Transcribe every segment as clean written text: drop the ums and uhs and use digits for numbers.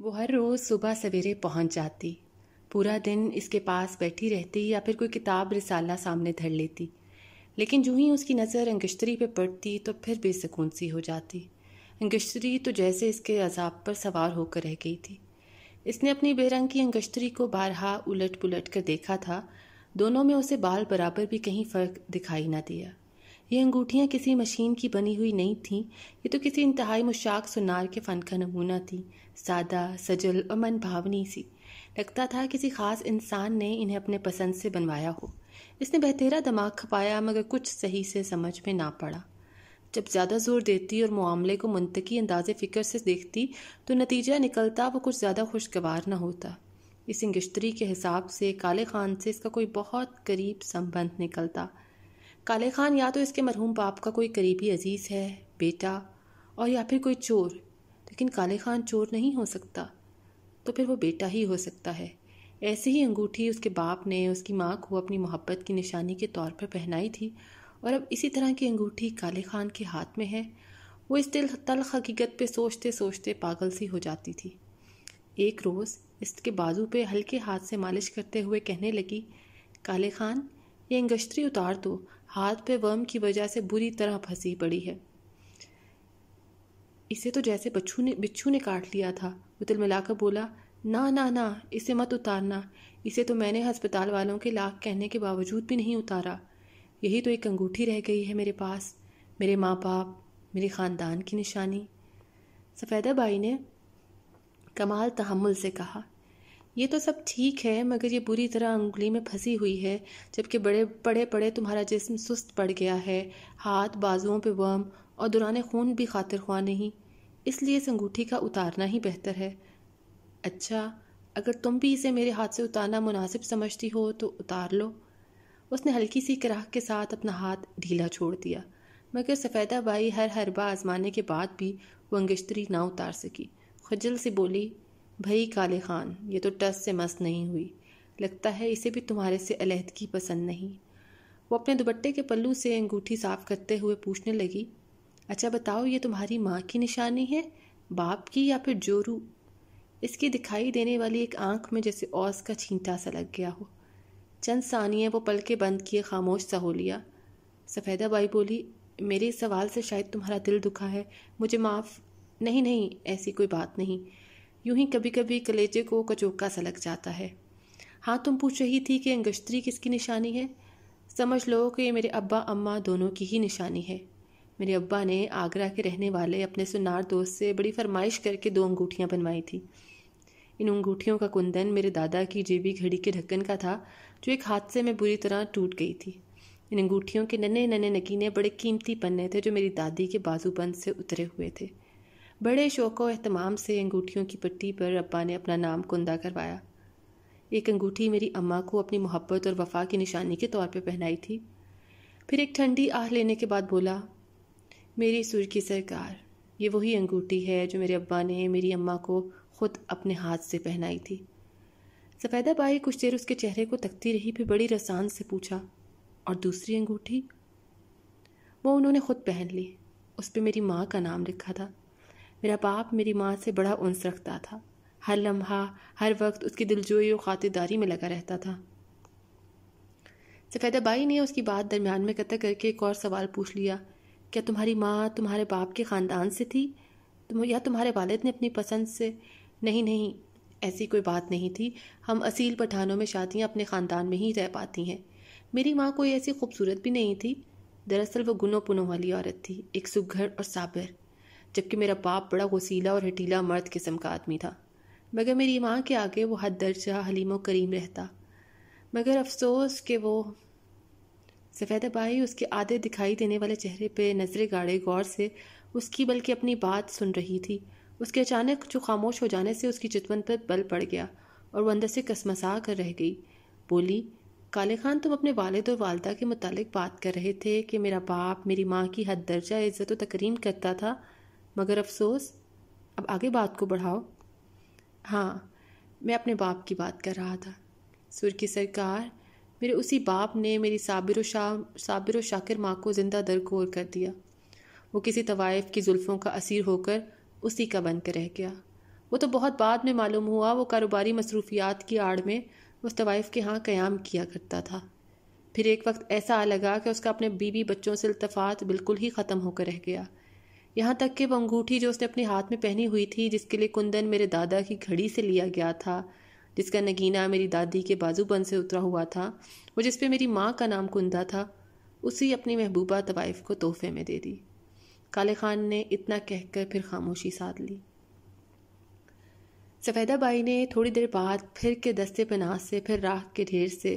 وہ ہر روز صبح سویرے پہنچ جاتی، پورا دن اس کے پاس بیٹھی رہتی یا پھر کوئی کتاب رسالہ سامنے دھر لیتی، لیکن جو ہی اس کی نظر انگشتری پہ پڑتی تو پھر بے سکون سی ہو جاتی۔ انگشتری تو جیسے اس کے عذاب پر سوار ہو کر رہ گئی تھی۔ اس نے اپنی بے رنگ کی انگشتری کو بارہا الٹ پلٹ کر دیکھا تھا، دونوں میں اسے بال برابر بھی کہیں فرق دکھائی نہ دیا۔ یہ انگوٹھیاں کسی مشین کی بنی ہوئی نہیں تھیں، یہ تو کسی انتہائی مشاق سنار کے فن کا نمونہ تھی، سادہ، سجل اور من بھاونی سی۔ لگتا تھا کسی خاص انسان نے انہیں اپنے پسند سے بنوایا ہو۔ اس نے بہتیرا دماغ کھپایا مگر کچھ صحیح سے سمجھ میں نہ پڑا۔ جب زیادہ زور دیتی اور معاملے کو منطقی انداز فکر سے دیکھتی تو نتیجہ نکلتا وہ کچھ زیادہ خوشگوار نہ ہوتا۔ اس انگشتری کے حساب سے کالے خان سے اس کا کوئی بہت قریب سمبند نکلتا۔ کالے خان یا تو اس کے مرحوم باپ کا کوئی قریبی عزیز ہے، بیٹا، اور یا پھر کوئی چور، لیکن کالے خان چور نہیں ہو سکتا، تو پھر وہ بیٹا ہی ہو سکتا ہے۔ ایسی ہی انگوٹھی اس کے باپ نے اس کی ماں کو اپنی محبت کی نشانی کے طور پر پہنائی تھی، اور اب اسی طرح کی انگوٹھی کالے خان کے ہاتھ میں ہے۔ وہ اس تلخ حقیقت پہ سوچتے سوچتے پاگل سی ہو جاتی تھی۔ ایک روز اس کے بازو پہ ہلکے ہاتھ سے مالش کرتے ہوئے کہنے لگی، کالے خان، یہ انگشتری اتار دو، ہاتھ پہ ورم کی وجہ سے بری طرح پھنسی پڑی ہے۔ اسے تو جیسے بچھو نے کاٹ لیا تھا۔ وہ تل ملا کر بولا، نہ، اسے مت اتارنا، اسے تو میں نے ہسپتال والوں کے لاکھ کہنے کے باوجود بھی نہیں اتارا۔ یہی تو ایک انگوٹھی رہ گئی ہے میرے پاس، میرے ماں باپ، میرے خاندان کی نشانی۔ سفیدہ بائی نے کمال تحمل سے کہا، یہ تو سب ٹھیک ہے مگر یہ بری طرح انگلی میں پھنسی ہوئی ہے، جبکہ بڑے پڑے تمہارا جسم سست پڑ گیا ہے، ہاتھ بازوؤں پہ ورم اور دوران خون بھی خاطر خواہ نہیں، اس لیے اس انگوٹھی کا اتارنا ہی بہتر ہے۔ اچھا، اگر تم بھی اسے میرے ہاتھ سے اتارنا مناسب سمجھتی ہو تو اتار لو۔ اس نے ہلکی سی کراہ کے ساتھ اپنا ہاتھ ڈھیلا چھوڑ دیا، مگر سفیدہ بائی ہر حربہ آزمانے کے بعد بھی وہ انگشتری نہ اتار سکی۔ خجل سے بولی، بھائی کالے خان، یہ تو ٹس سے مس نہیں ہوئی، لگتا ہے اسے بھی تمہارے سے علیحدگی پسند نہیں۔ وہ اپنے دوپٹے کے پلو سے انگوٹھی صاف کرتے ہوئے پوچھنے لگی، اچھا بتاؤ، یہ تمہاری ماں کی نشانی ہے، باپ کی یا پھر جورو؟ اس کی دکھائی دینے والی ایک آنکھ میں جیسے اوس کا چھینٹا سا لگ گیا ہو۔ چند ثانیے وہ پلکیں بند کیے خاموش سا ہو لیا۔ سفیدہ بائی بولی، میرے اس سوال سے شاید تمہارا دل دکھا ہے، مجھے معاف۔ نہیں، ایسی کوئی بات نہیں، یوں ہی کبھی کبھی کلیجے کو کچوکا سا لگ جاتا ہے۔ ہاں، تم پوچھ رہی تھی کہ انگشتری کس کی نشانی ہے؟ سمجھ لو کہ یہ میرے ابا اماں دونوں کی ہی نشانی ہے۔ میرے ابا نے آگرہ کے رہنے والے اپنے سنار دوست سے بڑی فرمائش کر کے 2 انگوٹھیاں بنوائی تھی۔ ان انگوٹھیوں کا کندن میرے دادا کی جیبی گھڑی کے ڈھکن کا تھا، جو ایک حادثے میں بری طرح ٹوٹ گئی تھی۔ ان انگوٹھیوں کے ننھے نگینے بڑے قیمتی پنے تھے جو میری دادی کے بازو بند سے اترے ہوئے تھے۔ بڑے شوق و اہتمام سے انگوٹھیوں کی پٹی پر ابا نے اپنا نام کندہ کروایا۔ ایک انگوٹھی میری اماں کو اپنی محبت اور وفا کی نشانی کے طور پہ پہنائی تھی۔ پھر ایک ٹھنڈی آہ لینے کے بعد بولا، میری سر کی سرکار، یہ وہی انگوٹھی ہے جو میرے ابا نے میری اماں کو خود اپنے ہاتھ سے پہنائی تھی۔ سفیدہ بائی کچھ دیر اس کے چہرے کو تکتی رہی، پھر بڑی رسان سے پوچھا، اور دوسری انگوٹھی؟ وہ انہوں نے خود پہن لی، اس پہ میری ماں کا نام لکھا تھا۔ میرا باپ میری ماں سے بڑا انس رکھتا تھا، ہر لمحہ ہر وقت اس کی دلجوئی اور خاطرداری میں لگا رہتا تھا۔ سفیدہ بائی نے اس کی بات درمیان میں قطع کر کے ایک اور سوال پوچھ لیا، کیا تمہاری ماں تمہارے باپ کے خاندان سے تھی یا تمہارے والد نے اپنی پسند سے؟ نہیں، ایسی کوئی بات نہیں تھی، ہم اصیل پٹھانوں میں شادیاں اپنے خاندان میں ہی رہ پاتی ہیں۔ میری ماں کوئی ایسی خوبصورت بھی نہیں تھی، دراصل وہ گنو پنو والی عورت تھی، ایک سگھڑ اور صابر، جبکہ میرا باپ بڑا غسیلا اور ہٹیلا مرد قسم کا آدمی تھا، مگر میری ماں کے آگے وہ حد درجہ حلیم و کریم رہتا۔ مگر افسوس کہ وہ… سفیدہ بائی اس کے آدھے دکھائی دینے والے چہرے پہ نظریں گاڑے غور سے اس کی بلکہ اپنی بات سن رہی تھی۔ اس کے اچانک جو خاموش ہو جانے سے اس کی چتون پر بل پڑ گیا اور وہ اندر سے کسمسا کر رہ گئی۔ بولی، کالے خان، تم اپنے والد اور والدہ کے متعلق بات کر رہے تھے کہ میرا باپ میری ماں کی حد درجہ عزت و تکریم کرتا تھا، مگر افسوس… اب آگے بات کو بڑھاؤ۔ ہاں، میں اپنے باپ کی بات کر رہا تھا۔ سر کی سرکار، میرے اسی باپ نے میری صابر و شاکر ماں کو زندہ درگور کر دیا۔ وہ کسی طوائف کی زلفوں کا اسیر ہو کر اسی کا بن کے رہ گیا۔ وہ تو بہت بعد میں معلوم ہوا وہ کاروباری مصروفیات کی آڑ میں اس طوائف کے ہاں قیام کیا کرتا تھا۔ پھر ایک وقت ایسا لگا کہ اس کا اپنے بیوی بچوں سے التفات بالکل ہی ختم ہو کر رہ گیا، یہاں تک کہ وہ انگوٹھی جو اس نے اپنے ہاتھ میں پہنی ہوئی تھی، جس کے لیے کندن میرے دادا کی گھڑی سے لیا گیا تھا، جس کا نگینہ میری دادی کے بازو بند سے اترا ہوا تھا، وہ جس پہ میری ماں کا نام کندا تھا، اسی اپنی محبوبہ طوائف کو تحفے میں دے دی۔ کالے خان نے اتنا کہہ کر پھر خاموشی سادھ لی۔ سفیدہ بائی نے تھوڑی دیر بعد پھر کے دستے پناہ سے، پھر راکھ کے ڈھیر سے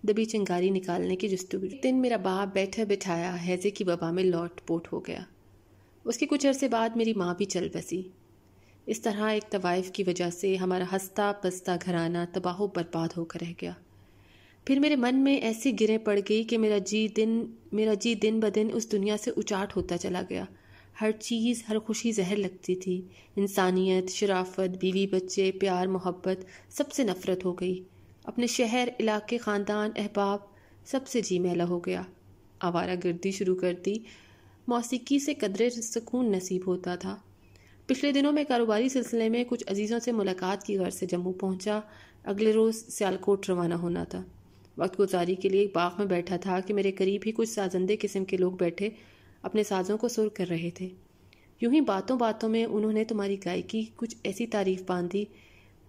دبی چنگاری نکالنے کی جستجو۔ ایک دن میرا باپ بیٹھا بٹھایا ہیضے کی وبا میں لوٹ پوٹ ہو گیا۔ اس کے کچھ عرصے بعد میری ماں بھی چل بسی۔ اس طرح ایک طوائف کی وجہ سے ہمارا ہنستا پستا گھرانہ تباہ و برباد ہو کر رہ گیا۔ پھر میرے من میں ایسی گریں پڑ گئی کہ میرا جی دن بدن اس دنیا سے اچاٹ ہوتا چلا گیا۔ ہر چیز، ہر خوشی زہر لگتی تھی۔ انسانیت، شرافت، بیوی بچے، پیار محبت، سب سے نفرت ہو گئی۔ اپنے شہر، علاقے، خاندان، احباب، سب سے جی میلا ہو گیا۔ آوارہ گردی شروع کر دی۔ موسیقی سے قدرے سکون نصیب ہوتا تھا۔ پچھلے دنوں میں کاروباری سلسلے میں کچھ عزیزوں سے ملاقات کی غرض سے جموں پہنچا۔ اگلے روز سیالکوٹ روانہ ہونا تھا۔ وقت گزاری کے لیے ایک باغ میں بیٹھا تھا کہ میرے قریب ہی کچھ سازندے قسم کے لوگ بیٹھے اپنے سازوں کو سر کر رہے تھے۔ یوں ہی باتوں باتوں میں انہوں نے تمہاری گائیکی کچھ ایسی تعریف باندھی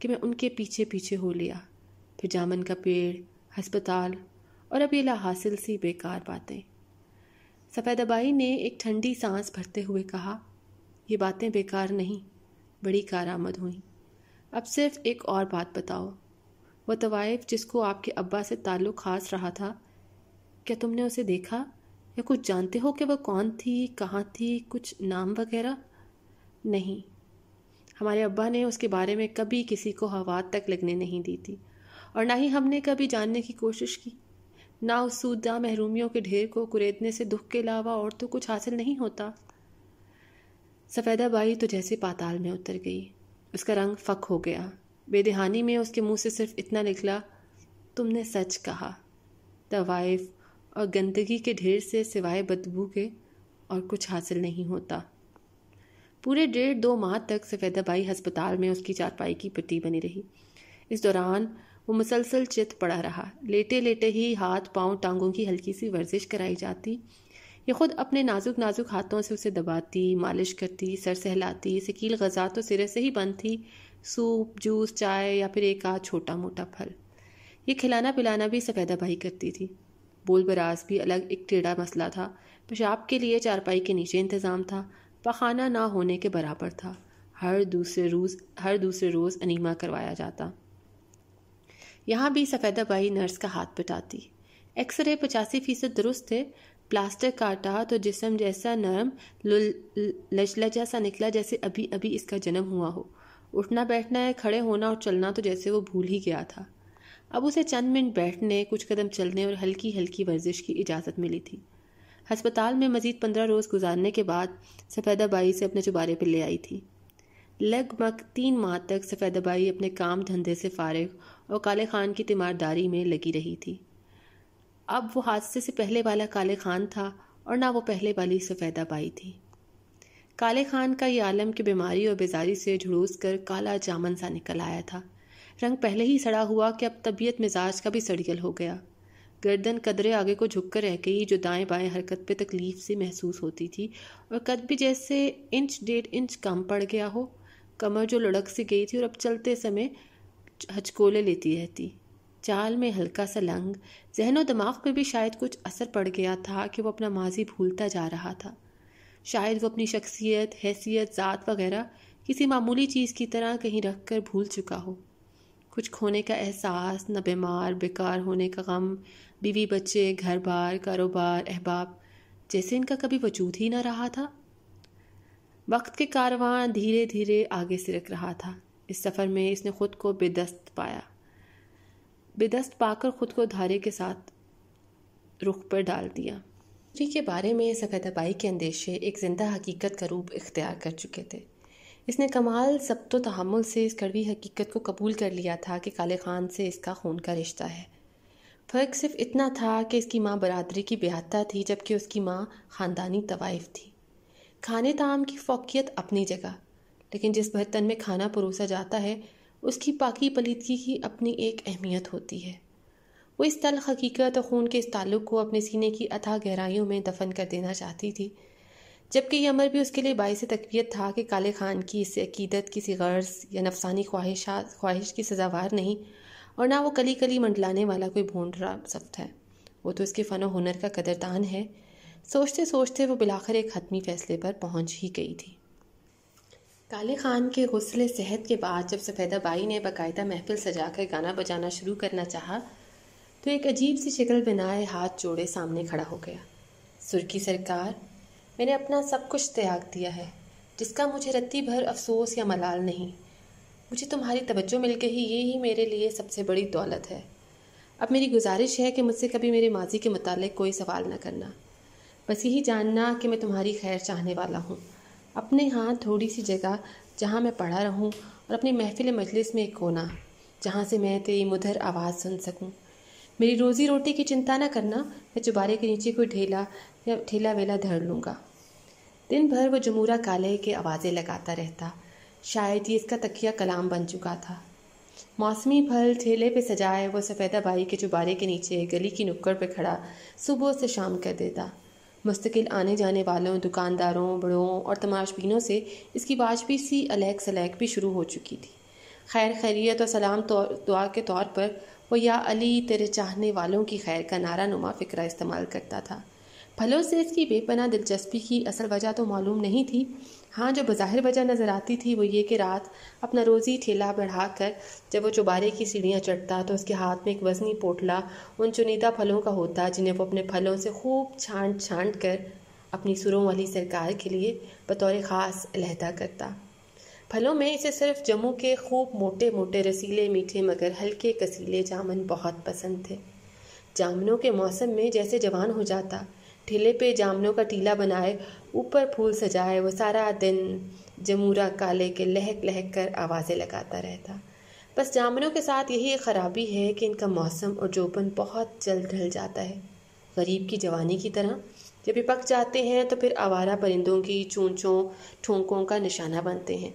کہ میں ان کے پیچھے پیچھے ہو لیا۔ پھر جامن کا پیڑ، ہسپتال، اور اب یہ لا حاصل سی بیکار باتیں۔ سفیدہ بائی نے ایک ٹھنڈی سانس بھرتے ہوئے کہا، یہ باتیں بیکار نہیں، بڑی کارآمد ہوئیں۔ اب صرف ایک اور بات بتاؤ، وہ طوائف جس کو آپ کے ابا سے تعلق خاص رہا تھا، کیا تم نے اسے دیکھا یا کچھ جانتے ہو کہ وہ کون تھی، کہاں تھی، کچھ نام وغیرہ؟ نہیں، ہمارے ابا نے اس کے بارے میں کبھی کسی کو ہوا تک لگنے نہیں دی تھی، اور نہ ہی ہم نے کبھی جاننے کی کوشش کی۔ نہ اس سودہ محرومیوں کے ڈھیر کو کریدنے سے دکھ کے علاوہ اور تو کچھ حاصل نہیں ہوتا۔ سفیدہ بائی تو جیسے پاتال میں اتر گئی۔ اس کا رنگ فک ہو گیا۔ بے دہانی میں اس کے منہ سے صرف اتنا نکلا، تم نے سچ کہا، طوائف اور گندگی کے ڈھیر سے سوائے بدبو کے اور کچھ حاصل نہیں ہوتا۔ پورے 1.5-2 ماہ تک سفیدہ بائی ہسپتال میں اس کی چارپائی کی پٹی بنی رہی۔ اس دوران وہ مسلسل چت پڑا رہا۔ لیٹے لیٹے ہی ہاتھ پاؤں ٹانگوں کی ہلکی سی ورزش کرائی جاتی۔ یہ خود اپنے نازک نازک ہاتھوں سے اسے دباتی، مالش کرتی، سر سہلاتی۔ ثقیل غذا تو سرے سے ہی بند تھی، سوپ، جوس، چائے یا پھر ایک آدھ چھوٹا موٹا پھل۔ یہ کھلانا پلانا بھی سفیدہ بائی کرتی تھی۔ بول براز بھی الگ ایک ٹیڑھا مسئلہ تھا۔ پیشاب کے لیے چارپائی کے نیچے انتظام تھا۔ پخانہ نہ ہونے کے برابر تھا۔ ہر دوسرے روز انیما کروایا جاتا۔ یہاں بھی سفیدہ بائی نرس کا ہاتھ پٹاتی۔ ایکس رے 85% درست تھے۔ پلاسٹر کاٹا تو جسم جیسا نرم لچلجا سا نکلا جیسے ابھی ابھی اس کا جنم ہوا ہو۔ اٹھنا بیٹھنا ہے، کھڑے ہونا اور چلنا تو جیسے وہ بھول ہی گیا تھا۔ اب اسے چند منٹ بیٹھنے، کچھ قدم چلنے اور ہلکی ہلکی ورزش کی اجازت ملی تھی۔ ہسپتال میں مزید 15 روز گزارنے کے بعد سفیدہ بائی سے اپنے چوبارے پہ لے آئی تھی۔ لگ بھگ 3 ماہ تک سفیدہ بائی اپنے کام دھندے سے فارغ اور کالے خان کی تیمارداری میں لگی رہی تھی۔ اب وہ حادثے سے پہلے والا کالے خان تھا اور نہ وہ پہلے والی سفیدہ بائی تھی۔ کالے خان کا یہ عالم کی بیماری اور بیزاری سے جھڑوس کر کالا جامن سا نکل آیا تھا۔ رنگ پہلے ہی سڑا ہوا کہ اب طبیعت مزاج کا بھی سڑگل ہو گیا۔ گردن قدرے آگے کو جھک کر رہ گئی، جو دائیں بائیں حرکت پہ تکلیف سی محسوس ہوتی تھی، اور قد بھی جیسے 1.5 انچ کم پڑ گیا ہو۔ کمر جو لڑک سی گئی تھی اور اب چلتے سمے ہچکولے لیتی رہتی۔ چال میں ہلکا سا لنگ، ذہن و دماغ پہ بھی شاید کچھ اثر پڑ گیا تھا کہ وہ اپنا ماضی بھولتا جا رہا تھا۔ شاید وہ اپنی شخصیت، حیثیت، ذات وغیرہ کسی معمولی چیز کی طرح کہیں رکھ کر بھول چکا ہو۔ کچھ کھونے کا احساس، نہ بیمار بیکار ہونے کا غم، بیوی بچے، گھر بار، کاروبار، احباب، جیسے ان کا کبھی وجود ہی نہ رہا تھا۔ وقت کے کارواں دھیرے دھیرے آگے سرک رہا تھا۔ اس سفر میں اس نے خود کو بے دست پایا۔ بے دست پا کر خود کو دھارے کے ساتھ رخ پر ڈال دیا۔ کے بارے میں سفیدہ بائی کے اندیشے ایک زندہ حقیقت کا روپ اختیار کر چکے تھے۔ اس نے کمال ضبط و تحمل سے اس کڑوی حقیقت کو قبول کر لیا تھا کہ کالے خان سے اس کا خون کا رشتہ ہے۔ فرق صرف اتنا تھا کہ اس کی ماں برادری کی بیاہتا تھی، جبکہ اس کی ماں خاندانی طوائف تھی۔ کھانے طعام کی فوقیت اپنی جگہ، لیکن جس برتن میں کھانا پروسا جاتا ہے اس کی پاکی پلیدگی کی اپنی ایک اہمیت ہوتی ہے۔ وہ اس تلخ حقیقت اور خون کے اس تعلق کو اپنے سینے کی اتھاہ گہرائیوں میں دفن کر دینا چاہتی تھی، جبکہ یہ عمل بھی اس کے لیے باعث تقویت تھا کہ کالے خان کی اس عقیدت کسی غرض یا نفسانی خواہش کی سزاوار نہیں، اور نہ وہ کلی کلی منڈلانے والا کوئی بھونڈرا صفت ہے، وہ تو اس کے فن و ہنر کا قدردان ہے۔ سوچتے سوچتے وہ بالآخر ایک حتمی فیصلے پر پہنچ ہی گئی تھی۔ کالے خان کے غسل صحت کے بعد جب سفیدہ بائی نے باقاعدہ محفل سجا کر گانا بجانا شروع کرنا چاہا تو ایک عجیب سی شکل بنائے ہاتھ جوڑے سامنے کھڑا ہو گیا۔ سرخی سرکار، میں نے اپنا سب کچھ تیاگ دیا ہے، جس کا مجھے رتی بھر افسوس یا ملال نہیں۔ مجھے تمہاری توجہ مل گئی، یہی میرے لیے سب سے بڑی دولت ہے۔ اب میری گزارش ہے کہ مجھ سے کبھی میرے ماضی کے متعلق کوئی سوال نہ کرنا، بس یہی جاننا کہ میں تمہاری خیر چاہنے والا ہوں۔ اپنے ہاں تھوڑی سی جگہ جہاں میں پڑھا رہوں، اور اپنی محفل مجلس میں ایک کونا جہاں سے میں تیری مدھر آواز سن سکوں۔ میری روزی روٹی کی چنتا نہ کرنا، میں چوبارے کے نیچے کوئی ٹھیلا ویلا دھر لوں گا۔ دن بھر وہ جمورہ کالے کے آوازیں لگاتا رہتا، شاید یہ اس کا تکیہ کلام بن چکا تھا۔ موسمی پھل ٹھیلے پہ سجائے وہ سفیدہ بائی کے چوبارے کے نیچے گلی کی نکڑ پہ کھڑا صبح سے شام کر دیتا۔ مستقل آنے جانے والوں، دکانداروں، بڑوں اور تماش بینوں سے اس کی واجبی سی الیک سلیک بھی شروع ہو چکی تھی۔ خیر خیریت اور سلام دعا کے طور پر وہ یا علی تیرے چاہنے والوں کی خیر کا نعرہ نما فکرہ استعمال کرتا تھا۔ پھلوں سے اس کی بے پناہ دلچسپی کی اصل وجہ تو معلوم نہیں تھی، ہاں جو بظاہر وجہ نظر آتی تھی وہ یہ کہ رات اپنا روزی ٹھیلا بڑھا کر جب وہ چوبارے کی سیڑھیاں چڑھتا تو اس کے ہاتھ میں ایک وزنی پوٹلا ان چنیدہ پھلوں کا ہوتا جنہیں وہ اپنے پھلوں سے خوب چھانٹ کر اپنی سروں والی سرکار کے لیے بطور خاص علیحدہ کرتا۔ پھلوں میں اسے صرف جموں کے خوب موٹے موٹے رسیلے میٹھے مگر ہلکے کسیلے جامن بہت پسند تھے۔ جامنوں کے موسم میں جیسے جوان ہو جاتا، ٹھیلے پہ جامنوں کا ٹیلا بنائے اوپر پھول سجائے وہ سارا دن جمورہ کالے کے لہک لہک کر آوازیں لگاتا رہتا۔ بس جامنوں کے ساتھ یہی ایک خرابی ہے کہ ان کا موسم اور جوبن بہت جلد ڈھل جاتا ہے، غریب کی جوانی کی طرح۔ جب یہ پک جاتے ہیں تو پھر آوارہ پرندوں کی چونچوں ٹھونکوں کا نشانہ بنتے ہیں،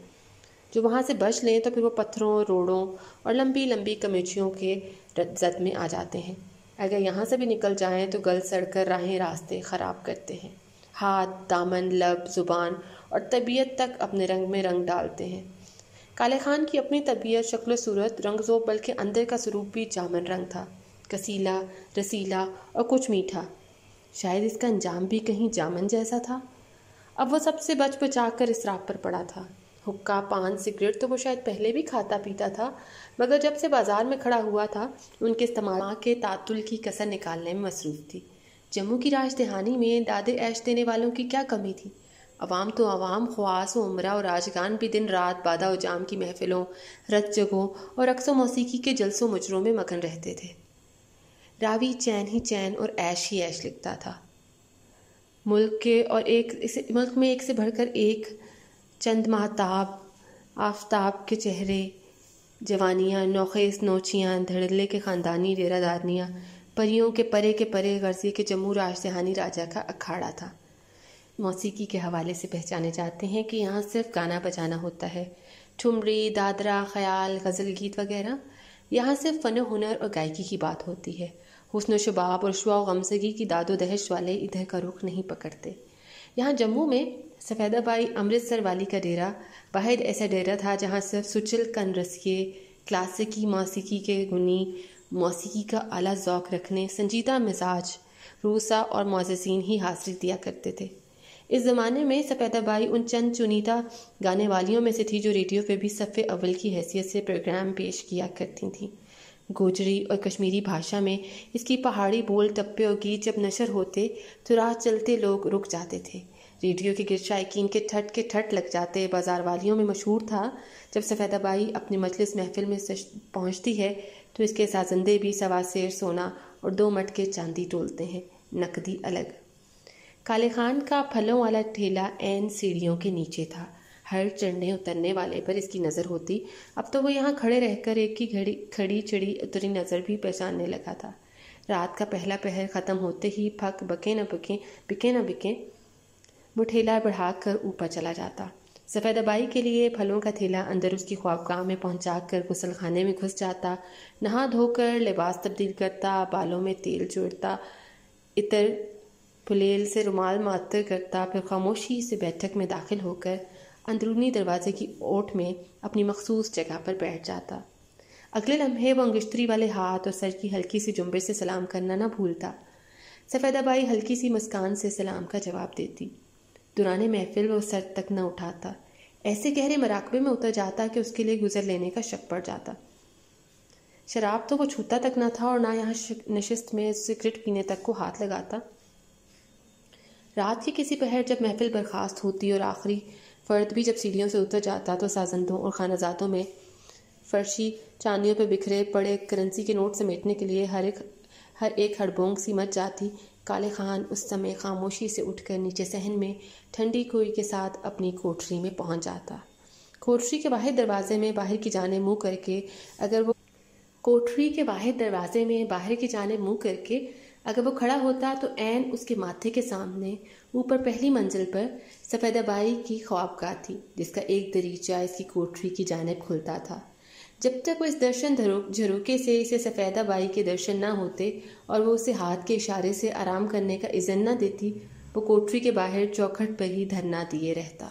جو وہاں سے بچ لیں تو پھر وہ پتھروں، روڑوں اور لمبی لمبی کمیچیوں کے زد میں آ جاتے ہیں۔ اگر یہاں سے بھی نکل جائیں تو گل سڑ کر راہیں راستے خراب کرتے ہیں، ہاتھ، دامن، لب، زبان اور طبیعت تک اپنے رنگ میں رنگ ڈالتے ہیں۔ کالے خان کی اپنی طبیعت، شکل و صورت، رنگ ذوق بلکہ اندر کا سروپ بھی جامن رنگ تھا، کسیلا، رسیلا اور کچھ میٹھا۔ شاید اس کا انجام بھی کہیں جامن جیسا تھا۔ اب وہ سب سے بچ بچا کر اسراف پر پڑا تھا۔ حقہ، پان، سگریٹ تو وہ شاید پہلے بھی کھاتا پیتا تھا، مگر جب سے بازار میں کھڑا ہوا تھا ان کے استعمال کے تعطل کی کسر نکالنے میں مصروف تھی۔ جموں کی راج دہانی میں دادے عیش دینے والوں کی کیا کمی تھی؟ عوام تو عوام، خواص و عمرہ اور راجگان بھی دن رات بادہ و جام کی محفلوں، رت جگوں اور رقص و موسیقی کے جلسوں مجروں میں مگن رہتے تھے۔ راوی چین ہی چین اور عیش ہی عیش لکھتا تھا۔ ملک میں ایک سے بڑھ کر ایک چند ماہتاب آفتاب کے چہرے، جوانیاں، نوخیز نوچیاں، دھڑلے کے خاندانی ڈیرہ دارنیاں، پریوں کے پرے غرضی کے جموں راج دہانی راجہ کا اکھاڑا تھا۔ موسیقی کے حوالے سے پہچانے جاتے ہیں کہ یہاں صرف گانا بجانا ہوتا ہے، ٹھمری، دادرا، خیال، غزل گیت وغیرہ۔ یہاں صرف فن و ہنر اور گائکی کی بات ہوتی ہے۔ حسن و شباب اور شعاع و غمزگی کی داد و دہش والے ادھر کا رخ نہیں پکڑتے۔ یہاں جموں میں سفیدہ بائی امرتسر والی کا ڈیرہ واحد ایسا ڈیرہ تھا جہاں صرف سچل کن رسیے، کلاسیکی موسیقی کے گنی، موسیقی کا اعلیٰ ذوق رکھنے، سنجیدہ مزاج روسا اور معززین ہی حاضری دیا کرتے تھے۔ اس زمانے میں سفیدہ بائی ان چند چنیدہ گانے والیوں میں سے تھی جو ریڈیو پہ بھی صف اول کی حیثیت سے پروگرام پیش کیا کرتی تھیں۔ گوجری اور کشمیری بھاشا میں اس کی پہاڑی بول، ٹپے اور گیت جب نشر ہوتے تو راہ چلتے لوگ رک جاتے تھے، ریڈیو کے گرد شائقین کے ٹھٹ لگ جاتے۔ بازار والیوں میں مشہور تھا جب سفیدہ بائی اپنی مجلس محفل میں پہنچتی ہے تو اس کے سازندے بھی سوا سیر سونا اور 2 مٹکے چاندی ٹولتے ہیں، نقدی الگ۔ کالے خان کا پھلوں والا ٹھیلا عین سیڑھیوں کے نیچے تھا، ہر چڑھنے اترنے والے پر اس کی نظر ہوتی۔ اب تو وہ یہاں کھڑے رہ کر ایک کی کھڑی چڑی اتری نظر بھی پہچاننے لگا تھا۔ رات کا پہلا پہر ختم ہوتے ہی بکے نہ بکیں وہ ٹھیلا بڑھا کر اوپر چلا جاتا۔ سفیدہ بائی کے لیے پھلوں کا تھیلا اندر اس کی خوابگاہ میں پہنچا کر غسل خانے میں گھس جاتا، نہا دھو کر لباس تبدیل کرتا، بالوں میں تیل جوڑتا، عطر پلیل سے رومال معطر کرتا، پھر خاموشی سے بیٹھک میں داخل ہو کر اندرونی دروازے کی اوٹ میں اپنی مخصوص جگہ پر بیٹھ جاتا۔ اگلے لمحے وہ انگشتری والے ہاتھ اور سر کی ہلکی سی جنبش سے سلام کرنا نہ بھولتا۔ سفیدہ بائی ہلکی سی مسکان سے سلام کا جواب دیتی۔ دوران محفل وہ سر تک نہ اٹھاتا، ایسے گہرے مراقبے میں اتر جاتا کہ اس کے لیے گزر لینے کا شک پڑ جاتا۔ شراب تو وہ چھوتا تک نہ تھا اور نہ یہاں نشست میں سگریٹ پینے تک کو ہاتھ لگاتا۔ رات کے کسی پہر جب محفل برخاست ہوتی اور آخری فرد بھی جب سیڑھیوں سے اتر جاتا تو سازندوں اور خانہ زادوں میں فرشی چاندیوں پہ بکھرے پڑے کرنسی کے نوٹ سمیٹنے کے لیے ہر ایک ہڑبونگ سی مچ جاتی۔ کالے خان اس سمے خاموشی سے اٹھ کر نیچے صحن میں ٹھنڈی کوئی کے ساتھ اپنی کوٹری میں پہنچ جاتا۔ کوٹری کے واحد دروازے میں باہر کی جانب منہ کر کے اگر وہ کھڑا ہوتا تو عین اس کے ماتھے کے سامنے اوپر پہلی منزل پر سفیدہ بائی کی خوابگاہ تھی، جس کا ایک دریچہ اس کی کوٹری کی جانب کھلتا تھا۔ جب تک وہ اس درشن جھروکے سے اسے سفیدہ بائی کے درشن نہ ہوتے اور وہ اسے ہاتھ کے اشارے سے آرام کرنے کا اذن نہ دیتی، وہ کوٹری کے باہر چوکھٹ پر ہی دھرنا دیے رہتا۔